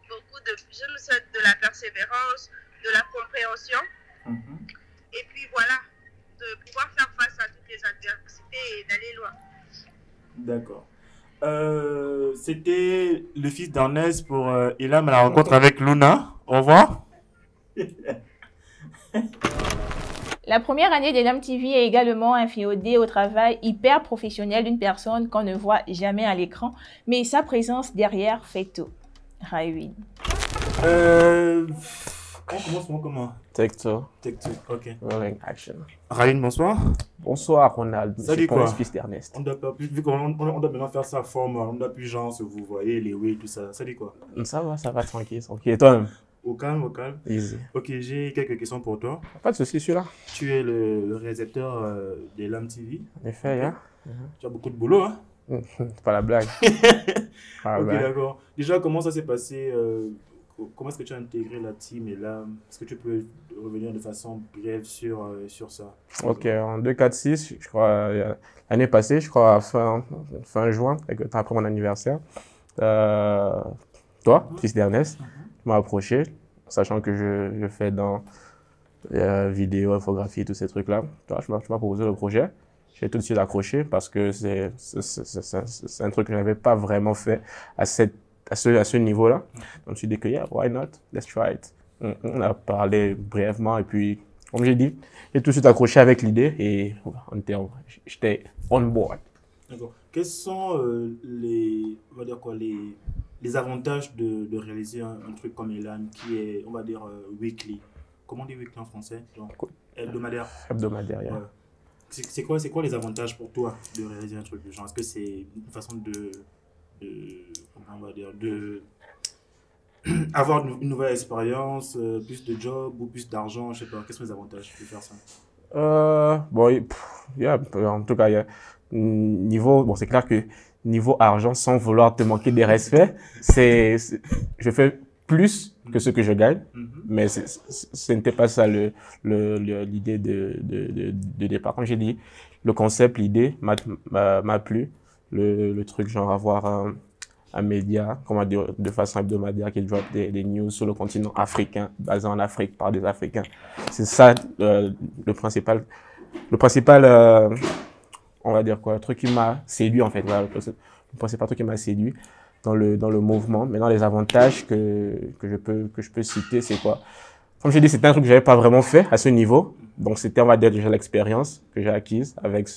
je nous souhaite de la persévérance, de la compréhension. Et puis voilà, de pouvoir faire face à toutes les adversités et d'aller loin. D'accord. C'était le fils d'Ernest pour Elam à la rencontre avec Luna. Au revoir. La première année d'Elam TV est également inféodée au travail hyper professionnel d'une personne qu'on ne voit jamais à l'écran, mais sa présence derrière fait tout. Raiwin. On commence comment? Take two. Ok. Rolling action. Raiwin, bonsoir. Bonsoir, Ronald. Ça dit quoi? Fils d'Ernest. On doit pas plus, vu qu'on doit maintenant faire ça forme, on doit plus genre se vous voyez, les oui, tout ça. Ça dit quoi? Ça va, tranquille. Et toi-même? Au calme. Easy. Ok, j'ai quelques questions pour toi. Pas de soucis, celui-là. Tu es le réalisateur d'Elam TV. En effet, okay. Tu as beaucoup de boulot, hein? C'est pas la blague. Ok, d'accord. Déjà, comment ça s'est passé? Comment est-ce que tu as intégré la team Elam? Est-ce que tu peux revenir de façon brève sur ça? Ok, en 2-4-6, je crois, l'année passée, je crois, fin juin, après mon anniversaire, toi, fils d'Ernest, tu m'as approché, sachant que je fais dans vidéo, infographie, tous ces trucs-là. Tu m'as proposé le projet. J'ai tout de suite accroché parce que c'est un truc que je n'avais pas vraiment fait à ce niveau-là. Donc, je me suis dit que, yeah, why not? Let's try it. On a parlé brièvement et puis, comme j'ai dit, j'ai tout de suite accroché avec l'idée et j'étais on board. D'accord. Quels sont on va dire quoi, les avantages de réaliser un truc comme Elam qui est, on va dire, weekly? Comment on dit weekly en français? Donc, hebdomadaire. Hebdomadaire, yeah. C'est quoi les avantages pour toi de réaliser un truc du genre? Est-ce que c'est une façon on va dire, avoir une nouvelle expérience, plus de job ou plus d'argent, je sais pas, quels sont les avantages de faire ça? En tout cas, c'est clair que niveau argent, sans vouloir te manquer des respects, je fais plus que ce que je gagne, mais ce n'était pas ça l'idée de départ. Comme j'ai dit, le concept, l'idée m'a plu, le truc genre avoir un média, comment dire, de façon hebdomadaire qui drop des news sur le continent africain, basé en Afrique par des Africains. C'est ça le principal, on va dire quoi, le truc qui m'a séduit en fait. Voilà, le principal truc qui m'a séduit dans le mouvement. Maintenant, les avantages que je peux citer, c'est quoi? Comme j'ai dit, c'était un truc que j'avais pas vraiment fait à ce niveau. Donc, c'était, on va dire, déjà l'expérience que j'ai acquise avec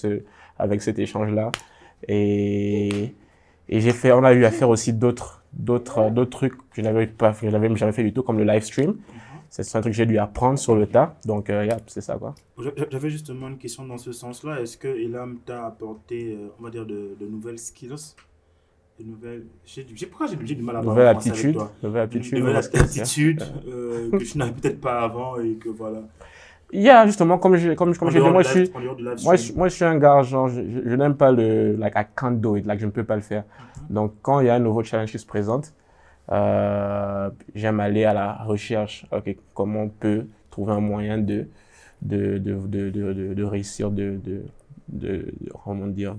cet échange-là. Et on a eu à faire aussi d'autres trucs que je n'avais jamais fait du tout, comme le live stream. C'est un truc que j'ai dû apprendre sur le tas. Donc, c'est ça, quoi. J'avais justement une question dans ce sens-là. Est-ce que Elam t'a apporté, on va dire, de nouvelles skills Pourquoi j'ai du mal à Nouvelle parler français avec aptitude. toi? Nouvelle aptitude. Nouvelle aptitude que tu n'avais peut-être pas avant et que voilà. Il y a justement, comme j'ai dit, moi je suis un gars, genre, je n'aime pas le, like, I can't do it, like, je ne peux pas le faire. Donc, quand il y a un nouveau challenge qui se présente, j'aime aller à la recherche, ok, comment on peut trouver un moyen de réussir, comment dire,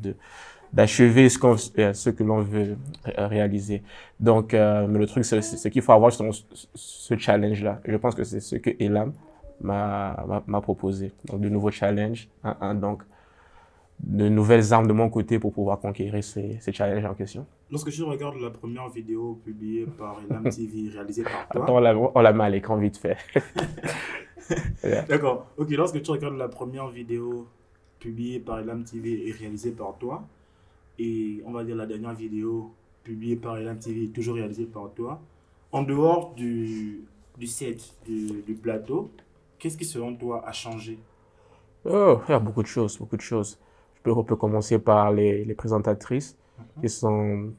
d'achever ce que l'on veut réaliser. Donc, mais le truc, c'est qu'il faut avoir justement ce challenge-là. Je pense que c'est ce que Elam m'a proposé. Donc, de nouveaux challenges, donc de nouvelles armes de mon côté pour pouvoir conquérir ces challenges en question. Lorsque je regarde la première vidéo publiée par Elam TV, réalisée par toi... Attends, on la met à l'écran vite fait. Yeah. D'accord. Ok, lorsque tu regardes la première vidéo publiée par Elam TV et réalisée par toi, et on va dire la dernière vidéo publiée par Elam TV et toujours réalisée par toi, en dehors du set, du plateau, qu'est-ce qui selon toi a changé? Oh, il y a beaucoup de choses, beaucoup de choses. On peut commencer par les présentatrices qui sont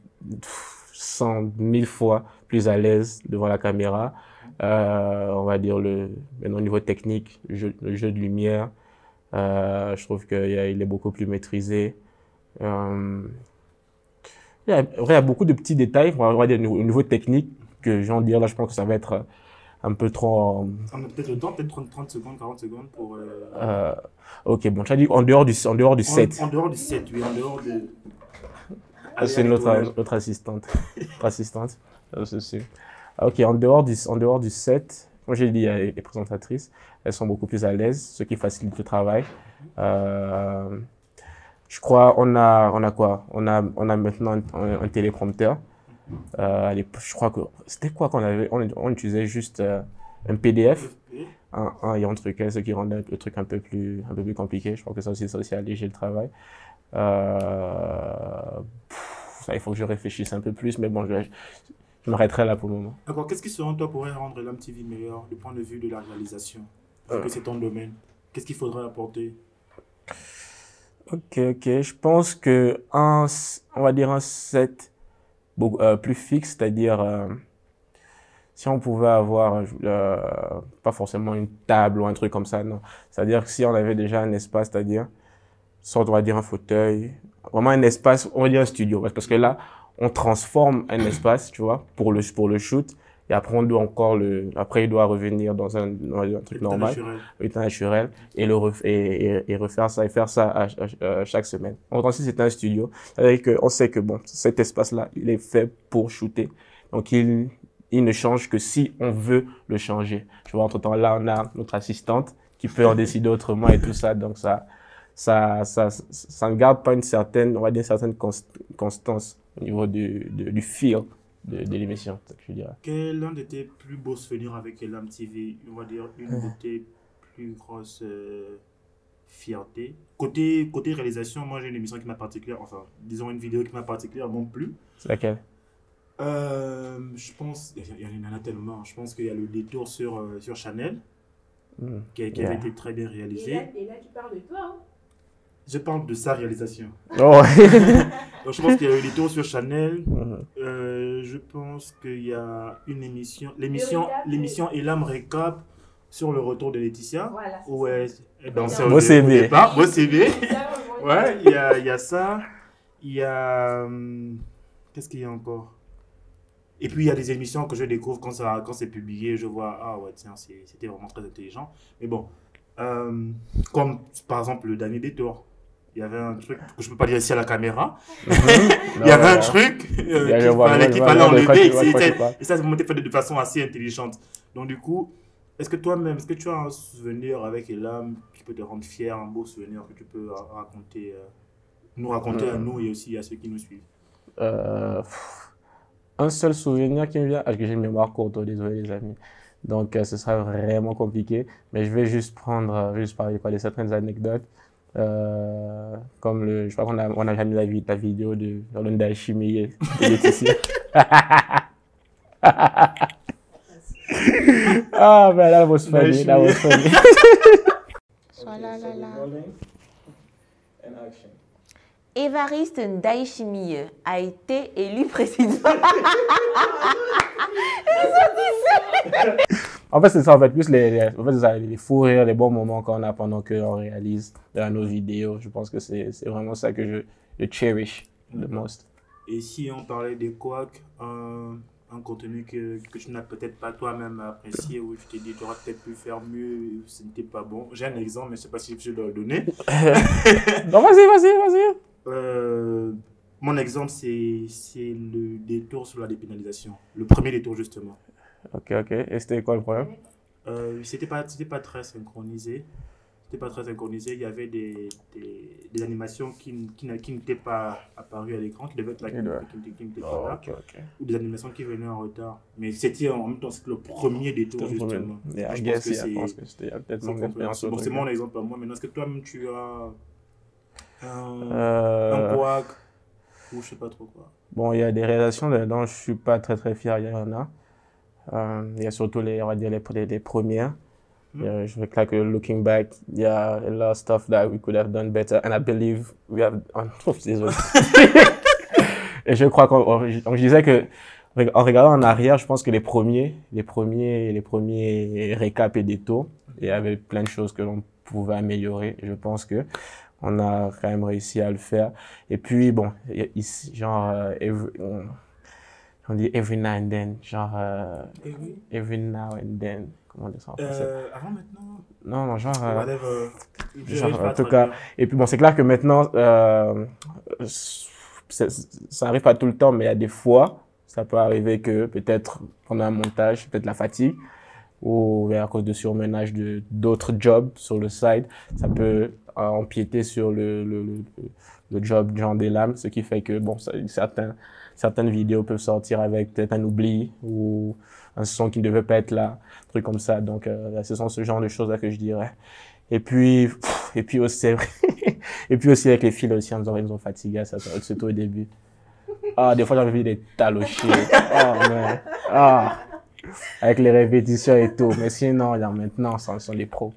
100 000 fois plus à l'aise devant la caméra. On va dire maintenant, au niveau technique, le jeu de lumière, je trouve qu'il est beaucoup plus maîtrisé. Il y a beaucoup de petits détails, on va dire au niveau technique, que j'en dire là, je pense que ça va être un peu trop... On a peut-être le temps, peut-être 30 secondes, 40 secondes pour... Ok, bon, tu as dit en dehors du set. En dehors du set, oui, en dehors de... C'est notre assistante. C'est sûr. Ok, en dehors du set, moi j'ai dit les présentatrices, elles sont beaucoup plus à l'aise, ce qui facilite le travail. Je crois on a quoi? On a maintenant un téléprompteur. Je crois que c'était quoi qu'on avait? On utilisait juste un PDF. Il y a un truc, ce qui rendait le truc un peu plus compliqué. Je crois que ça aussi allégé le travail. Ça, il faut que je réfléchisse un peu plus, mais bon, je m'arrêterai là pour le moment. D'accord. Qu'est-ce qui, selon toi, pourrait rendre Elam TV meilleur du point de vue de la réalisation? Parce que c'est ton domaine. Qu'est-ce qu'il faudrait apporter? Ok. Je pense que on va dire un set plus fixe, c'est-à-dire si on pouvait avoir pas forcément une table ou un truc comme ça, non. C'est-à-dire que si on avait déjà un espace, c'est-à-dire soit on va dire un fauteuil, vraiment un espace, on va dire un studio, parce que là on transforme un espace, tu vois, pour le shoot, et après on doit après il doit revenir dans un truc normal, état naturel, et refaire ça et faire ça chaque semaine. Autant si c'était un studio, c'est-à-dire qu'on sait que bon, cet espace-là, il est fait pour shooter, donc il ne change que si on veut le changer. Tu vois, entre-temps, là, on a notre assistante qui peut en décider autrement et tout ça. Donc, ça ne garde pas une certaine constance au niveau du feel de l'émission, je dirais. Quel est l'un de tes plus beaux souvenirs avec Elam TV? On va dire une de tes plus grosses fiertés. Côté réalisation, moi, j'ai une émission qui m'a particulièrement, enfin, disons une vidéo qui m'a particulièrement plu. C'est laquelle? Je pense, il y en a tellement. Je pense qu'il y a le détour sur Chanel, qui avait été très bien réalisé. Et là, tu parles de toi, hein? Je parle de sa réalisation. Oh. Donc, je pense qu'il y a le détour sur Chanel. Je pense qu'il y a une émission, l'émission Elam Récap sur le retour de Laetitia. Voilà. Ouais. Beau CV. Beau CV. Ouais, il y a ça. Il y a... Qu'est-ce qu'il y a encore? Et puis, il y a des émissions que je découvre quand c'est publié. Je vois, ah ouais, tiens, c'était vraiment très intelligent. Mais bon, comme par exemple le dernier détour. Il y avait un truc que je ne peux pas dire ici à la caméra. Il y avait un truc qu'il fallait enlever. Et ça, c'était fait de façon assez intelligente. Donc, du coup, est-ce que toi-même, est-ce que tu as un souvenir avec Elam qui peut te rendre fier, un beau souvenir que tu peux raconter, nous raconter à nous et aussi à ceux qui nous suivent? Un seul souvenir qui me vient, que j'ai une mémoire courte, désolé les amis. Donc ce sera vraiment compliqué, mais je vais juste parler de certaines anecdotes. Comme je crois qu'on a jamais vu la vidéo de Lunda Chimie et Laetitia. Ah, ben that was funny. Évariste Ndayishimiye a été élu président. En fait, c'est ça, en fait, plus en fait, c'est ça, les fous rires, les bons moments qu'on a pendant qu'on réalise nos vidéos. Je pense que c'est vraiment ça que je cherish the most. Et si on parlait des couacs, un contenu que tu n'as peut-être pas toi-même apprécié, où tu t'es dit tu aurais peut-être pu faire mieux, ce n'était pas bon. J'ai un exemple, mais je ne sais pas si je dois le donner. Non, vas-y. Mon exemple, c'est le détour sur la dépénalisation. Le premier détour, justement. Ok. Et c'était quoi le problème? C'était pas très synchronisé. C'était pas très synchronisé. Il y avait des animations qui n'étaient pas apparues à l'écran, qui devaient être là, qui n'étaient pas là. Ou des animations qui venaient en retard. Mais c'était en même temps le premier détour, justement. Je pense que c'était peut-être mon expérience. Bon, c'est mon exemple à moi. Maintenant, est-ce que toi-même, tu as un couac ou je sais pas trop quoi? Bon, il y a des réalisations dont je suis pas très fier. Il y en a. Il y a surtout on va dire les premières. Je veux que looking back, il y a a lot of stuff that we could have done better, and I believe we have. Désolé. Et je crois je disais que en regardant en arrière, je pense que les premiers récaps et détours, il y avait plein de choses que l'on pouvait améliorer. Je pense que on a quand même réussi à le faire. Et puis bon, ici, genre on dit every now and then, genre every now and then. Comment dire ça en français? Avant, maintenant? Non, genre en tout cas. Et puis bon, c'est clair que maintenant, ça arrive pas tout le temps, mais il y a des fois, ça peut arriver que peut-être pendant un montage, peut-être la fatigue, ou à cause de surmenage d'autres jobs sur le side, ça peut empiéter sur le job genre des lames, ce qui fait que bon, certaines vidéos peuvent sortir avec peut-être un oubli ou un son qui ne devait pas être là, un truc comme ça. Donc, ce sont ce genre de choses là que je dirais. Et puis aussi, et puis aussi avec les fils aussi, ils nous ont fatigués, ça, surtout au début. Des fois, j'avais envie d'être taloché. Avec les répétitions et tout. Mais sinon, maintenant, ce sont des pros.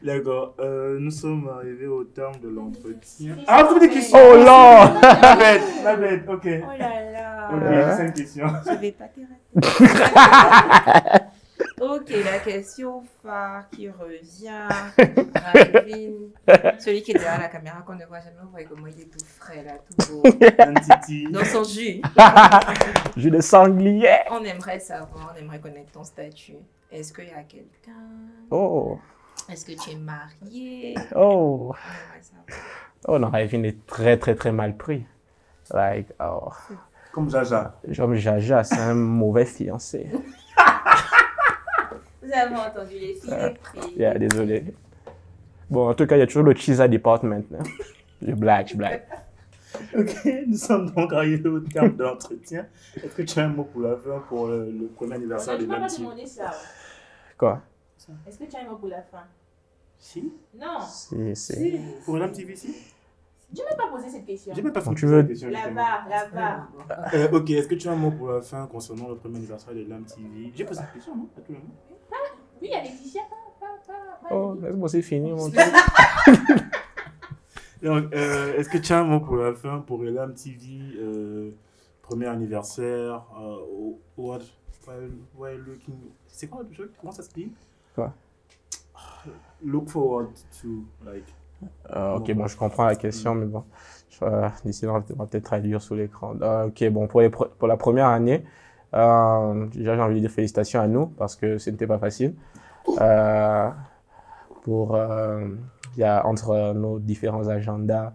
D'accord. Nous sommes arrivés au terme de l'entretien. Ah, vous avez des questions? Oh là! Ma bête, ok. Oh là là. Ok, 5 questions. Je vais pas te rater. Ok, la question phare qui revient. Ralvin, celui qui est derrière la caméra qu'on ne voit jamais, vous voyez comment il est tout frais là, tout beau. Dans son jus. Jus de sanglier. On aimerait savoir, on aimerait connaître ton statut. Est-ce qu'il y a quelqu'un? Oh. Est-ce que tu es marié? Oh. Oh non, Ralvin est très mal pris. Like, oh. Comme Jaja. Comme Jaja, c'est un mauvais fiancé. Vous avez entendu les filles pris. Yeah, désolé. Bon, en tout cas, il y a toujours le Chisa Department. Hein? Je blague. Ok, nous sommes donc arrivés au terme de l'entretien. Est-ce que tu as un mot pour la fin pour le premier anniversaire de l'AMTV? Quoi? Est-ce que tu as un mot pour la fin? Si. Non. Si. Pour l'AMTV, si. Je n'ai pas posé cette question. J'ai même pas posé cette question. Là-bas. Ok, est-ce que tu as un mot pour la fin concernant le premier anniversaire de l'AMTV? J'ai posé cette question, non? À tout le monde. Oui, il y a Laetitia. Oh, laisse-moi, c'est fini, mon truc. Donc, est-ce que tu as un mot pour la fin pour l'AMTV premier anniversaire? C'est quoi le jeu? Comment ça se dit? Quoi? Look forward to, like. Ok, bon, je comprends la question, mais bon, d'ici là, on va peut-être traduire sous l'écran. Ok, bon, pour la première année, déjà, j'ai envie de dire félicitations à nous parce que ce n'était pas facile. Entre nos différents agendas,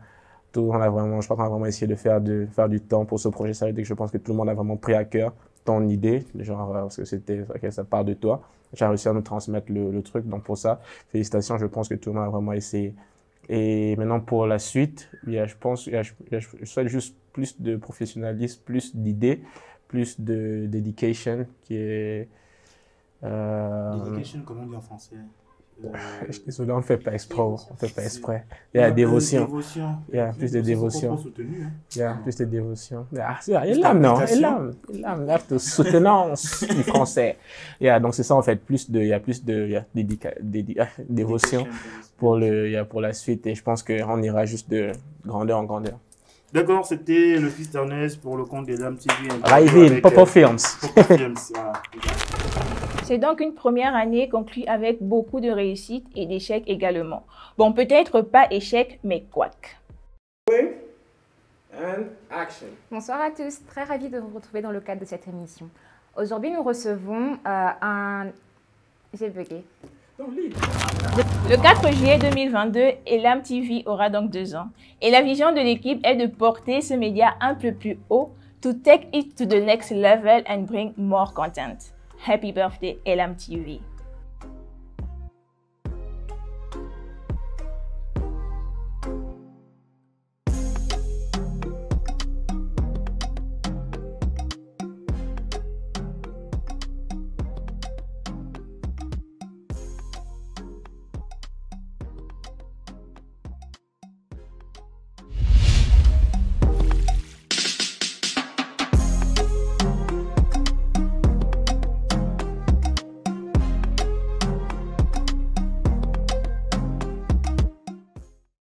je crois qu'on a vraiment essayé de faire du temps pour ce projet. Ça veut dire que je pense que tout le monde a vraiment pris à cœur ton idée, genre, parce que ça part de toi. J'ai réussi à nous transmettre le truc, donc pour ça, félicitations, je pense que tout le monde a vraiment essayé. Et maintenant, pour la suite, je souhaite juste plus de professionnalisme, plus d'idées, plus de dedication qui est... Dedication, comment on dit en français? Je suis désolé, on ne fait pas exprès. Il y a dévotion. Il y a plus de dévotion. Il y a plus de dévotion. Il y a l'âme, non? L'acte de soutenance du français. Donc c'est ça en fait, il y a plus de dévotion pour la suite. Et je pense qu'on ira juste de grandeur en grandeur. D'accord, c'était le fils d'Ernest pour le compte de l'AMTV. Raivin, Popo Films. Popo Films, voilà. C'est donc une première année conclue avec beaucoup de réussites et d'échecs également. Bon, peut-être pas échec, mais couac. Bonsoir à tous, très ravi de vous retrouver dans le cadre de cette émission. Aujourd'hui, nous recevons un... J'ai bugué. Le 4 juillet 2022, Elam TV aura donc 2 ans. Et la vision de l'équipe est de porter ce média un peu plus haut, to take it to the next level and bring more content. Happy birthday, Elam TV.